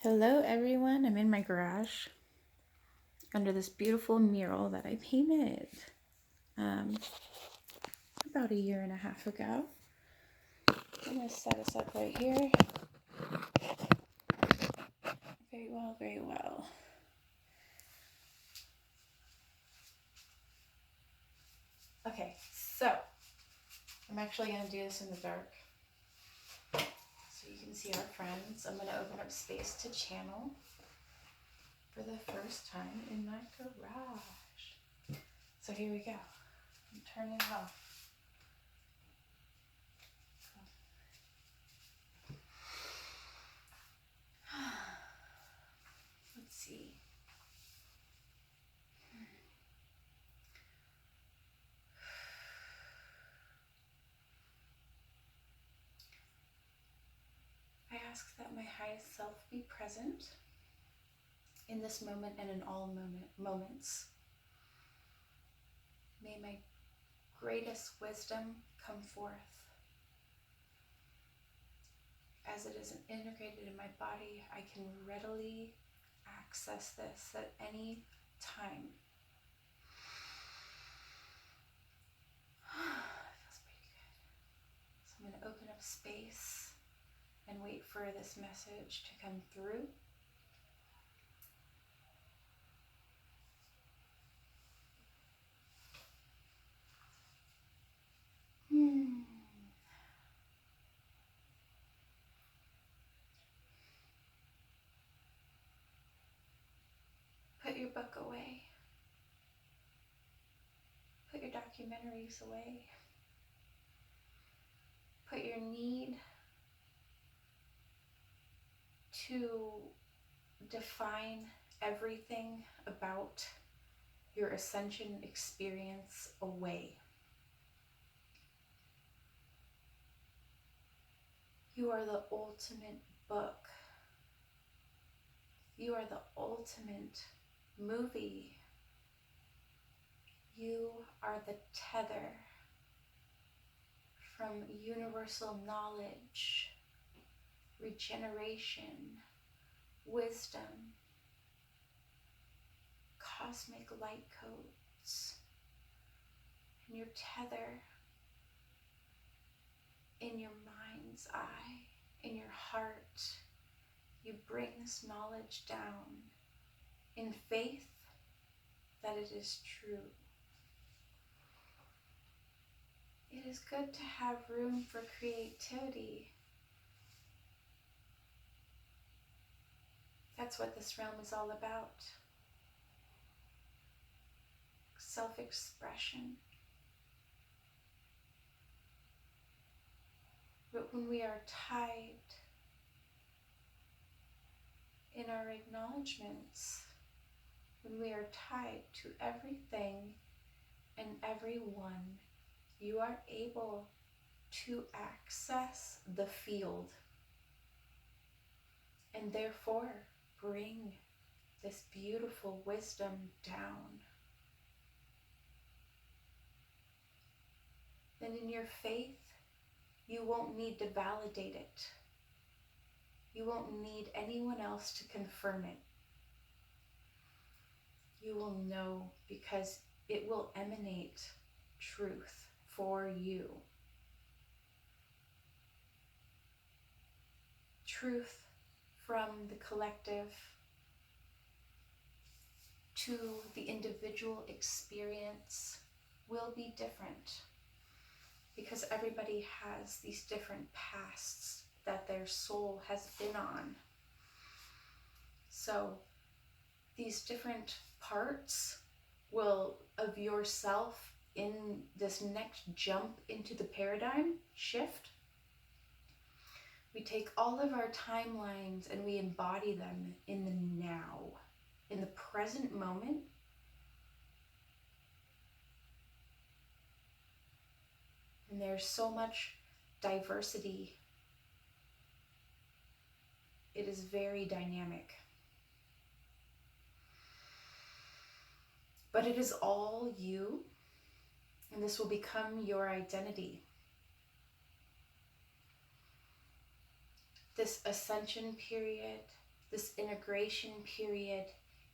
Hello everyone, I'm in my garage under this beautiful mural that I painted about a year and a half ago. I'm going to set us up right here. Very well, very well. Okay, so I'm actually going to do this in the dark so you can see our friends. I'm going to open up space to channel for the first time in my garage. So here we go. I'm turning it off. Let's see. I ask that my highest self be present in this moment and in all moments. May my greatest wisdom come forth as it is integrated in my body. I can readily access this at any time. Feels pretty good. So I'm going to open up space and wait for this message to come through. Put your book away. Put your documentaries away. Put your need to define everything about your ascension experience away. You are the ultimate book. You are the ultimate movie. You are the tether from universal knowledge, regeneration, wisdom, cosmic light codes, and your tether in your mind's eye, in your heart. You bring this knowledge down in faith that it is true. It is good to have room for creativity. That's what this realm is all about. Self-expression. But when we are tied in our acknowledgements, when we are tied to everything and everyone, you are able to access the field and therefore bring this beautiful wisdom down. Then in your faith, you won't need to validate it. You won't need anyone else to confirm it. You will know because it will emanate truth for you. Truth from the collective to the individual experience will be different because everybody has these different pasts that their soul has been on. So these different parts of yourself in this next jump into the paradigm shift, we take all of our timelines and we embody them in the now, in the present moment. And there's so much diversity. It is very dynamic. But it is all you, and this will become your identity. This ascension period This integration period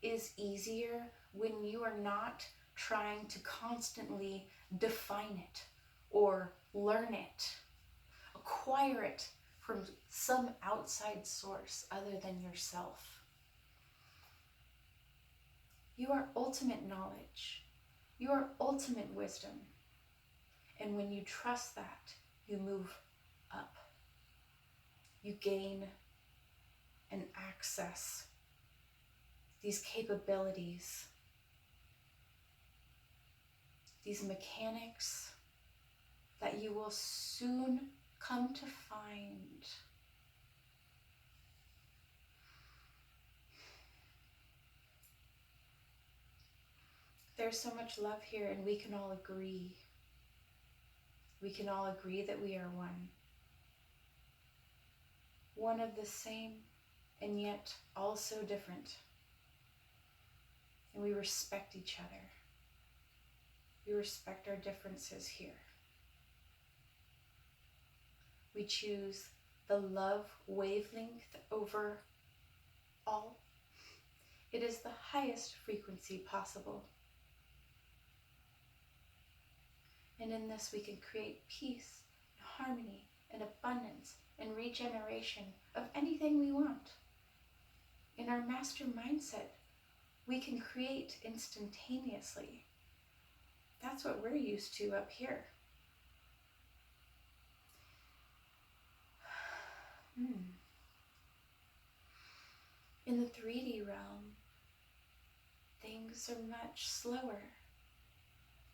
is easier when you are not trying to constantly define it or learn it, acquire it from some outside source other than yourself. You are ultimate knowledge. You are ultimate wisdom. And when you trust that, you move up. You gain and access these capabilities, these mechanics that you will soon come to find. There's so much love here, and we can all agree. We can all agree that we are one. One of the same, and yet all so different. And we respect each other. We respect our differences here. We choose the love wavelength over all. It is the highest frequency possible. And in this we can create peace, and harmony, and abundance, and regeneration of anything we want. In our master mindset, we can create instantaneously. That's what we're used to up here. In the 3D realm, things are much slower.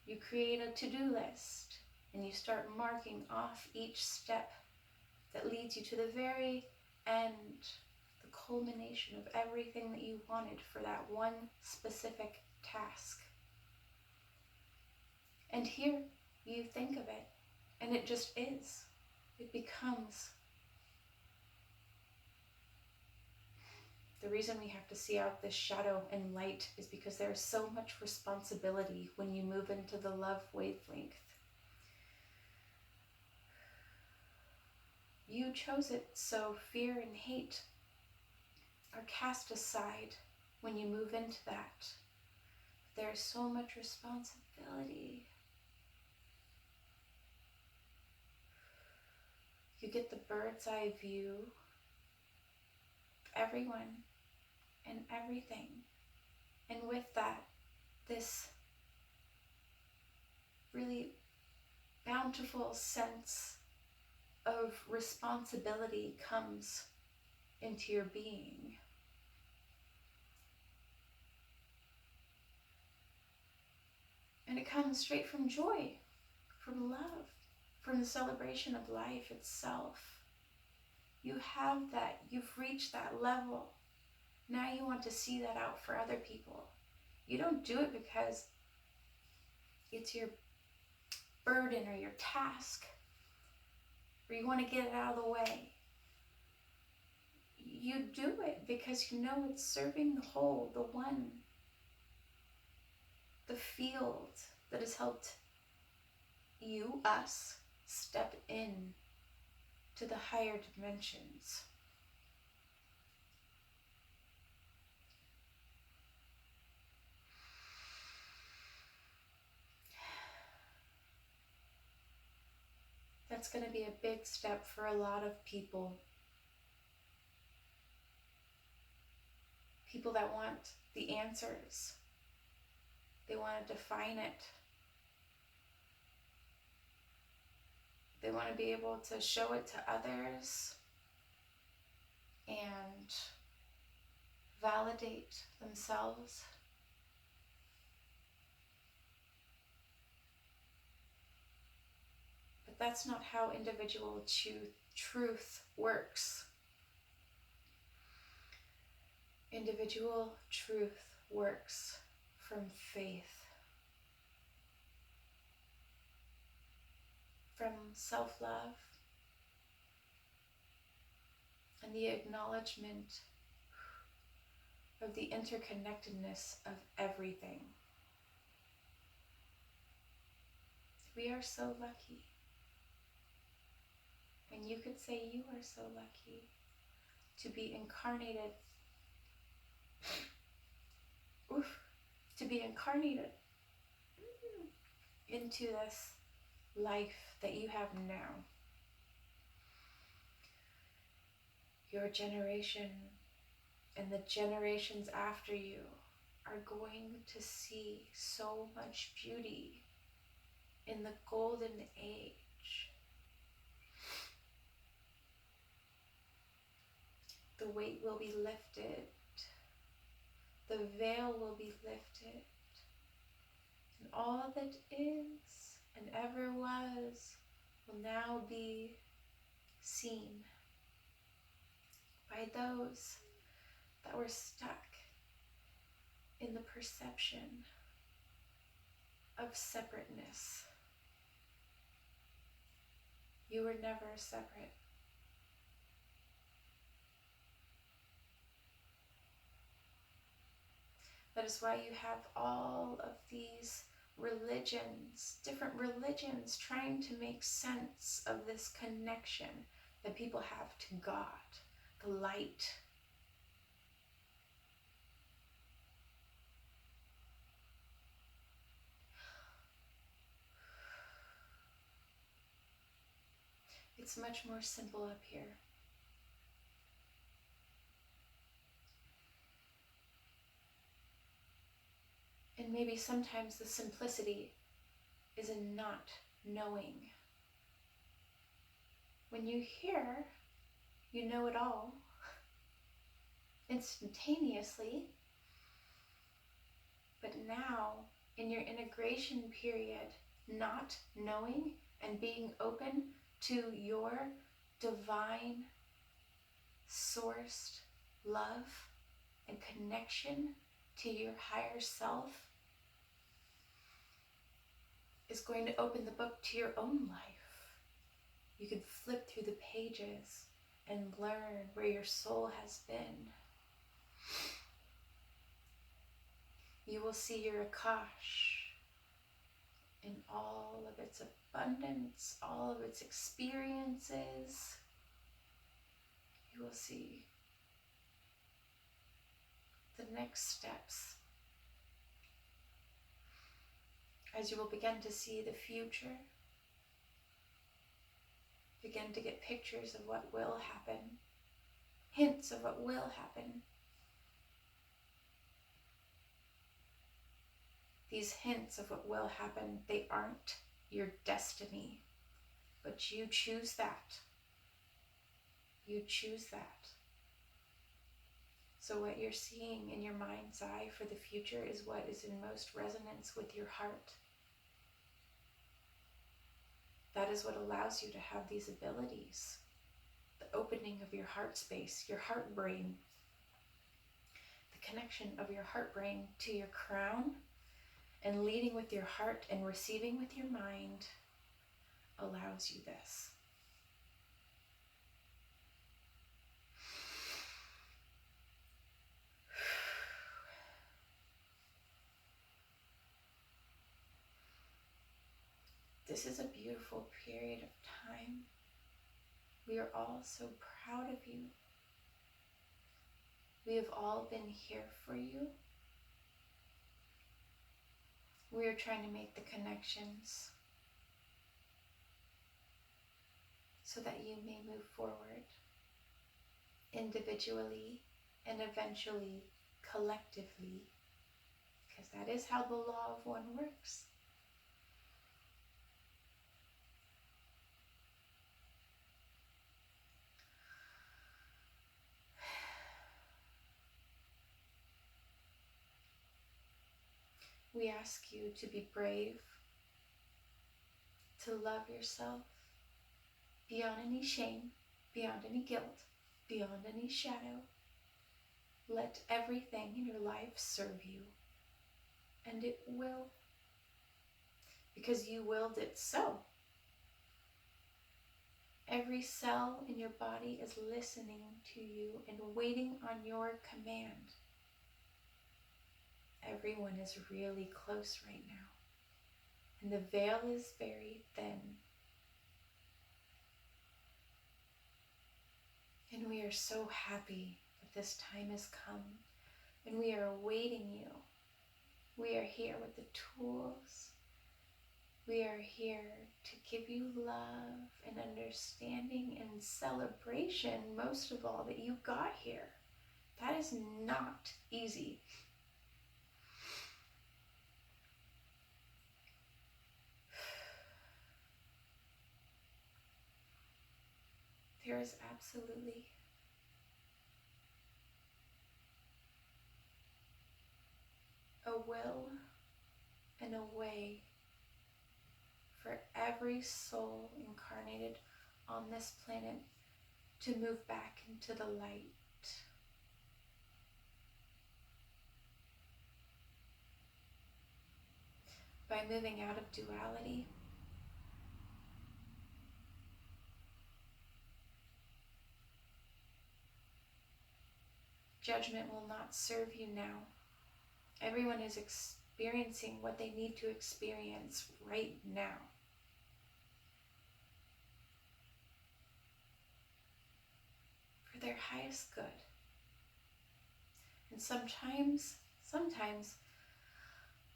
You create a to-do list and you start marking off each step that leads you to the very end, the culmination of everything that you wanted for that one specific task. And here you think of it and it just is. It becomes. The reason we have to see out this shadow and light is because there is so much responsibility when you move into the love wavelength. You chose it, so fear and hate are cast aside when you move into that. There's so much responsibility. You get the bird's eye view of everyone and everything. And with that, this really bountiful sense of responsibility comes into your being. And it comes straight from joy, from love, from the celebration of life itself. You have that, you've reached that level. Now you want to see that out for other people. You don't do it because it's your burden or your task, or you want to get it out of the way. You do it because you know it's serving the whole, the one, the field that has helped you, us, step in to the higher dimensions. That's going to be a big step for a lot of people. People that want the answers. They want to define it. They want to be able to show it to others and validate themselves. But that's not how individual truth works. Individual truth works from faith, from self-love, and the acknowledgement of the interconnectedness of everything. We are so lucky. And you could say you are so lucky to be incarnated to be incarnated into this life that you have now. Your generation and the generations after you are going to see so much beauty in the golden age. The weight will be lifted. The veil will be lifted. And all that is and ever was will now be seen by those that were stuck in the perception of separateness. You were never separate. That is why you have all of these religions, different religions, trying to make sense of this connection that people have to God, the light. It's much more simple up here. And maybe sometimes the simplicity is in not knowing. When you hear, you know it all instantaneously. But now, in your integration period, not knowing and being open to your divine sourced love and connection to your higher self is going to open the book to your own life. You can flip through the pages and learn where your soul has been. You will see your Akash in all of its abundance, all of its experiences. You will see the next steps as you will begin to see the future, begin to get pictures of what will happen, hints of what will happen. These hints of what will happen, they aren't your destiny, but you choose that. You choose that. So what you're seeing in your mind's eye for the future is what is in most resonance with your heart. That is what allows you to have these abilities. The opening of your heart space, your heart brain, the connection of your heart brain to your crown, and leading with your heart and receiving with your mind allows you this. This is a beautiful period of time. We are all so proud of you. We have all been here for you. We are trying to make the connections so that you may move forward individually and eventually collectively, because that is how the law of one works. We ask you to be brave, to love yourself beyond any shame, beyond any guilt, beyond any shadow. Let everything in your life serve you, and it will, because you willed it so. Every cell in your body is listening to you and waiting on your command. Everyone is really close right now, and the veil is very thin. And we are so happy that this time has come, and we are awaiting you We are here with the tools. We are here to give you love and understanding and celebration, most of all, that you got here. That is not easy. There is absolutely a will and a way for every soul incarnated on this planet to move back into the light. By moving out of duality, judgment will not serve you now. Everyone is experiencing what they need to experience right now. For their highest good. And sometimes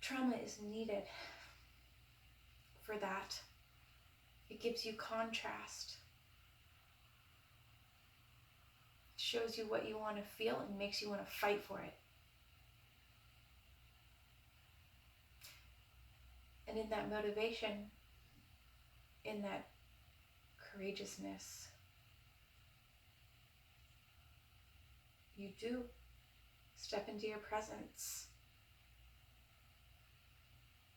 trauma is needed for that. It gives you contrast. It shows you what you want to feel and makes you want to fight for it. And in that motivation, in that courageousness, you do step into your presence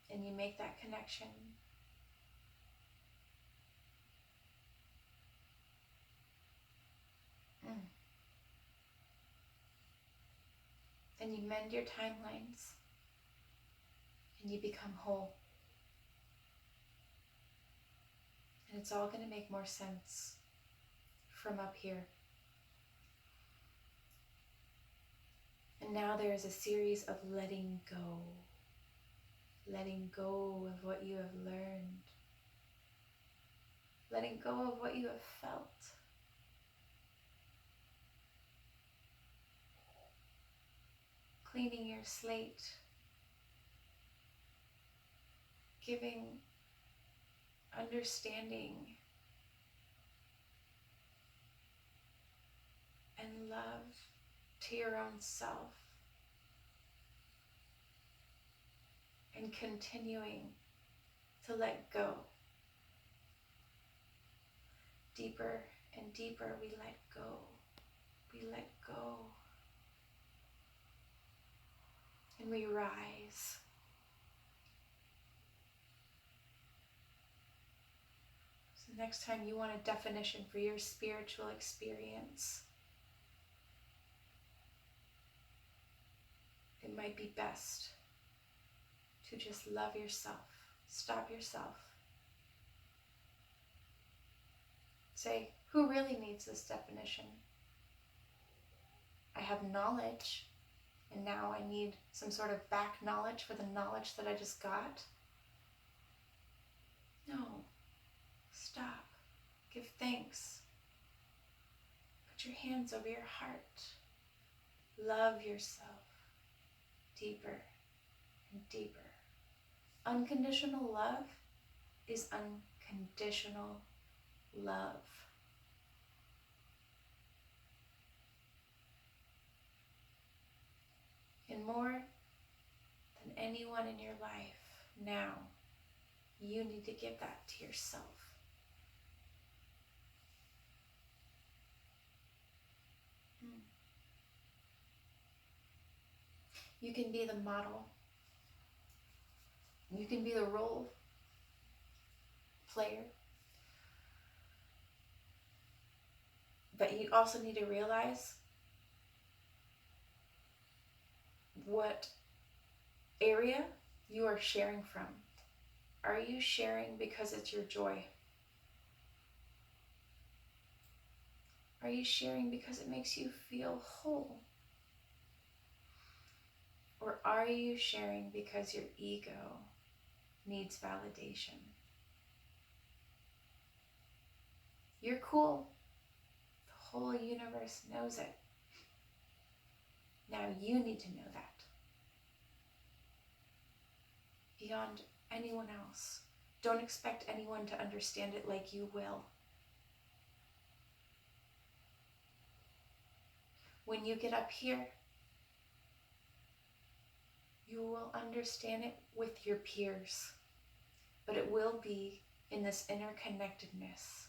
and you make that connection. And you mend your timelines and you become whole. And it's all going to make more sense from up here. And now there is a series of letting go. Letting go of what you have learned. Letting go of what you have felt. Cleaning your slate. Giving understanding and love to your own self, and continuing to let go. Deeper and deeper we let go. We let go. And we rise. So next time you want a definition for your spiritual experience, it might be best to just love yourself. Stop yourself. Say, who really needs this definition? I have knowledge, and now I need some sort of back knowledge for the knowledge that I just got. No. Stop. Give thanks. Put your hands over your heart. Love yourself deeper and deeper. Unconditional love is unconditional love. And more than anyone in your life now, you need to give that to yourself. You can be the model. You can be the role player. But you also need to realize what area you are sharing from. Are you sharing because it's your joy? Are you sharing because it makes you feel whole? Or are you sharing because your ego needs validation? You're cool. The whole universe knows it. Now you need to know that. beyond anyone else. Don't expect anyone to understand it like you will. When you get up here, you will understand it with your peers, but it will be in this interconnectedness,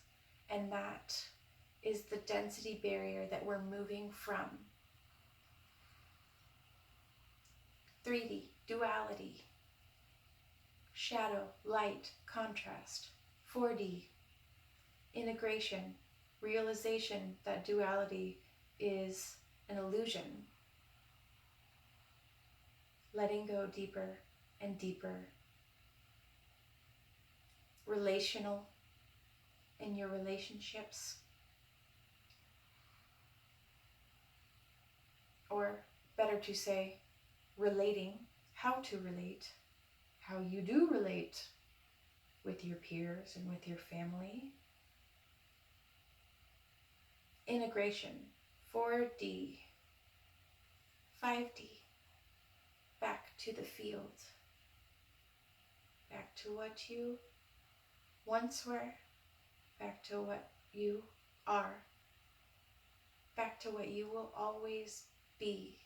and that is the density barrier that we're moving from. 3D, duality, shadow, light, contrast. 4D, integration, realization that duality is an illusion. Letting go deeper and deeper. Relational, in your relationships. Or better to say, relating, how to relate, how you do relate with your peers and with your family. Integration, 4D, 5D, back to the field, back to what you once were, back to what you are, back to what you will always be.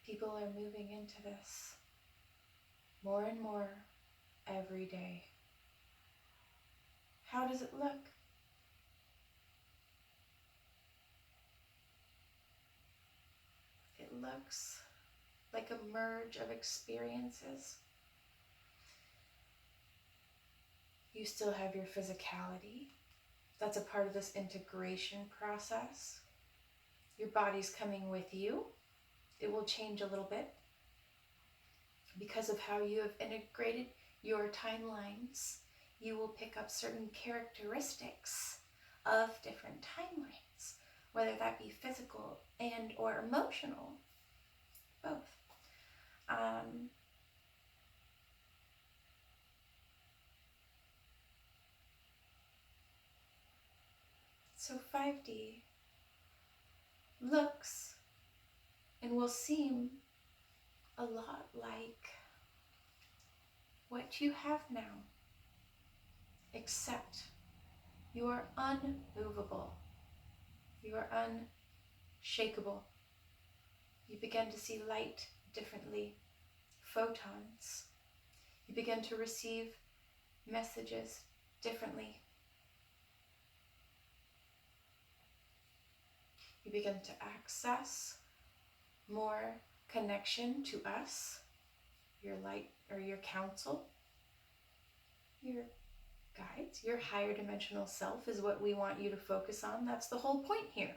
People are moving into this more and more every day. How does it look? It looks like a merge of experiences. You still have your physicality. That's a part of this integration process. Your body's coming with you. It will change a little bit because of how you have integrated your timelines. You will pick up certain characteristics of different timelines, whether that be physical and or emotional, both. So 5D looks and will seem a lot like what you have now, except you are unmovable. You are unshakable. You begin to see light differently, photons. You begin to receive messages differently. You begin to access more connection to us, your light or your counsel, your guides, your higher dimensional self is what we want you to focus on. That's the whole point here.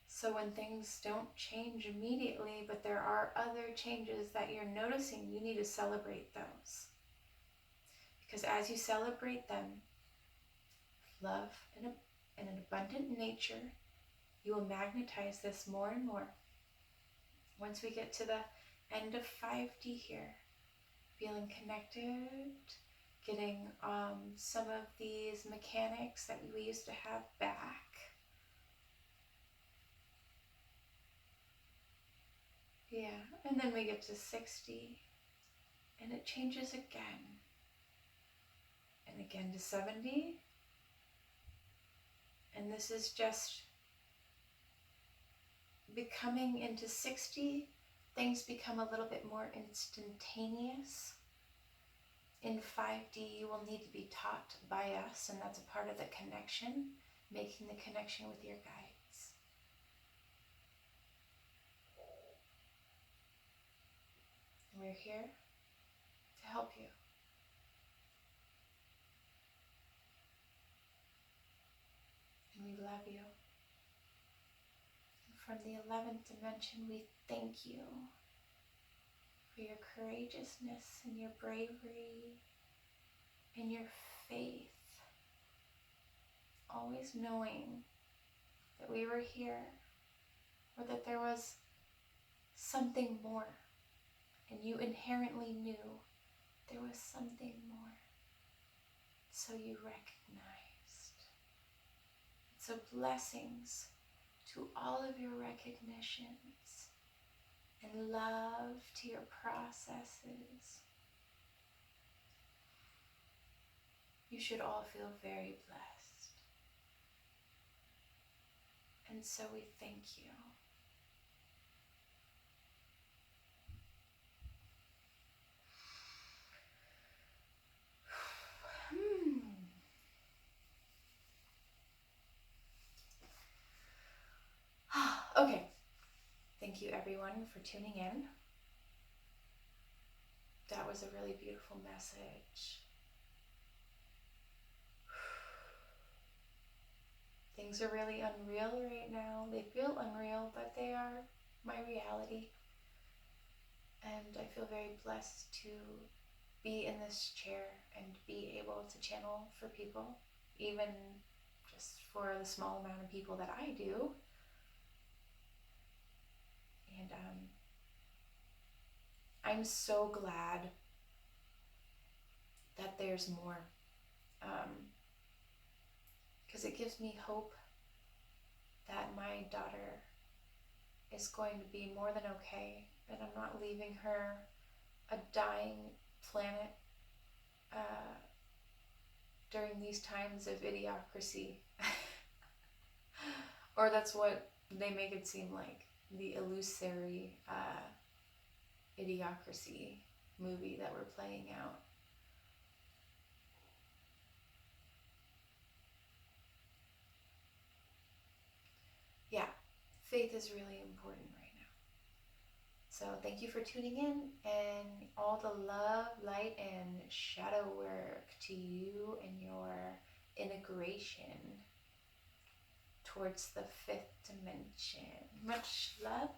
So when things don't change immediately, but there are other changes that you're noticing, you need to celebrate those. Because as you celebrate them, love and an abundant nature, you will magnetize this more and more. Once we get to the end of 5D here, feeling connected, getting some of these mechanics that we used to have back. Yeah, and then we get to 60, and it changes again. And again to 70. And this is just becoming into 60. Things become a little bit more instantaneous. In 5D, you will need to be taught by us, and that's a part of the connection, making the connection with your guides. We're here to help you. And we love you. From the 11th dimension, we thank you for your courageousness and your bravery and your faith. always knowing that we were here, or that there was something more, and you inherently knew there was something more, so you recognized. So blessings to all of your recognitions, and love to your processes. You should all feel very blessed. And so we thank you. Okay. Thank you everyone for tuning in. That was a really beautiful message. Things are really unreal right now. They feel unreal, but they are my reality. And I feel very blessed to be in this chair and be able to channel for people, even just for the small amount of people that I do. And I'm so glad that there's more, because it gives me hope that my daughter is going to be more than okay, and I'm not leaving her a dying planet during these times of idiocracy. Or that's what they make it seem like, the illusory idiocracy movie that we're playing out. Yeah, faith is really important right now. So thank you for tuning in, and all the love, light, and shadow work to you and your integration towards the fifth dimension. Much love.